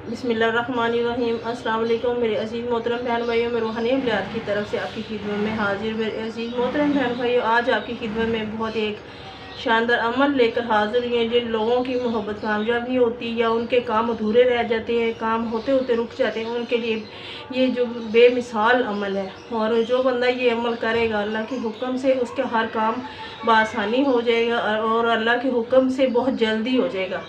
बिस्मिल्लाहिर्रहमानिर्रहीम। अस्सलाम वालेकुम मेरे अजीज़ मोहतरम बहन भाइयों, मैं रूहानी अमलियात की तरफ से आपकी खिदमत में हाजिर। मेरे अजीज़ मोहतरम बहन भाइयों, आज आपकी खिदमत में बहुत एक शानदार अमल लेकर हाजिर हुई हैं। जिन लोगों की मोहब्बत कामयाब नहीं होती या उनके काम अधूरे रह जाते हैं, काम होते होते रुक जाते हैं, उनके लिए ये जो बेमिसाल अमल है। और जो बंदा ये अमल करेगा, अल्लाह के हुक्म से उसका हर काम बआसानी हो जाएगा और अल्लाह के हुक्म से बहुत जल्दी हो जाएगा।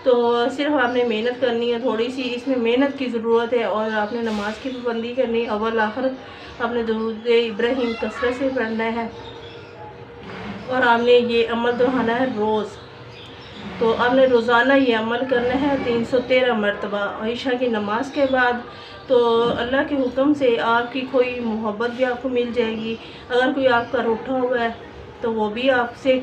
तो सिर्फ आपने मेहनत करनी है थोड़ी सी, इसमें मेहनत की ज़रूरत है। और आपने नमाज की पाबंदी करनी, अव्वल आखिर आपने दुरूद इब्राहिम कसरत से पढ़ना है। और आपने ये अमल दोहराना है रोज़। तो आपने रोज़ाना ये अमल करना है 313 मरतबा ईशा की नमाज के बाद। तो अल्लाह के हुक्म से आपकी कोई मोहब्बत भी आपको मिल जाएगी। अगर कोई आपका रूठा हुआ है तो वो भी आपसे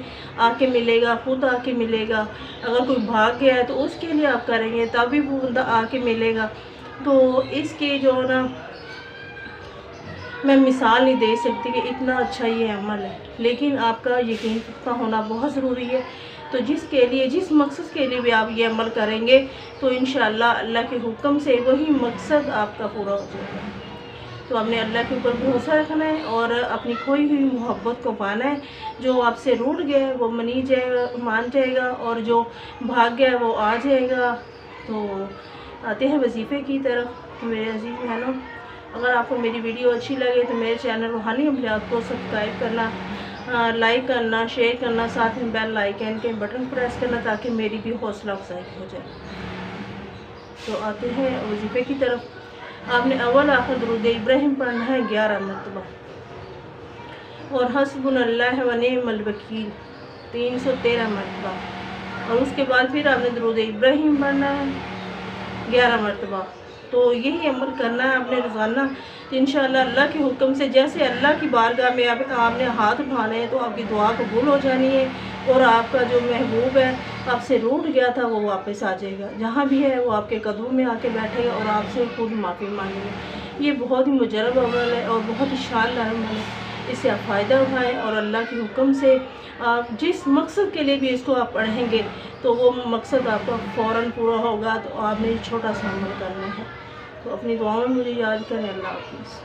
आके मिलेगा, खुद आके मिलेगा। अगर कोई भाग गया है तो उसके लिए आप करेंगे तभी वो बंदा आके मिलेगा। तो इसके जो ना मैं मिसाल नहीं दे सकती कि इतना अच्छा ये अमल है, लेकिन आपका यकीन पुख्ता होना बहुत ज़रूरी है। तो जिसके लिए, जिस मकसद के लिए भी आप ये अमल करेंगे तो इंशाअल्लाह अल्लाह के हुक्म से वही मकसद आपका पूरा हो जाएगा। तो आपने अल्लाह के ऊपर भरोसा रखना है और अपनी खोई हुई मोहब्बत को पाना है। जो आपसे रूठ गया है वो मान जाएगा और जो भाग गया है वो आ जाएगा। तो आते हैं वजीफ़े की तरफ। मेरे अजीज़ बहनों, अगर आपको मेरी वीडियो अच्छी लगे तो मेरे चैनल रूहानी अमलियात को सब्सक्राइब करना, लाइक करना, शेयर करना, साथ में बेल आइकन के बटन प्रेस करना ताकि मेरी भी हौसला अफजाई हो जाए। तो आते हैं वजीफ़े की तरफ। आपने अव्वल आखिर दुरूद इब्राहिम पढ़ना है 11 मरतबा और हस्बुनल्लाह व निअमल वकील 313 मरतबा। और उसके बाद फिर आपने दुरूद इब्राहिम पढ़ना है 11 मरतबा। तो यही अमल करना है आपने रोज़ाना। तो इंशाअल्लाह अल्लाह के हुक्म से, जैसे अल्लाह की बारगाह में आपने हाथ उठाने हैं तो आपकी दुआ कबूल हो जानी है। और आपका जो महबूब है आपसे रूठ गया था वो वापस आ जाएगा, जहाँ भी है वो आपके कदमों में आके बैठेगा और आपसे खुद माफ़ी मांगेगा। ये बहुत ही मुजरब अमल है और बहुत ही शानदार अमल है। इससे आप फ़ायदा उठाएँ और अल्लाह के हुक्म से आप जिस मकसद के लिए भी इसको आप पढ़ेंगे तो वो मकसद आपका फ़ौरन पूरा होगा। तो आपने छोटा सा अमल करना है। तो अपनी दुआओं में मुझे याद करें। अल्लाह हाफ़िज़।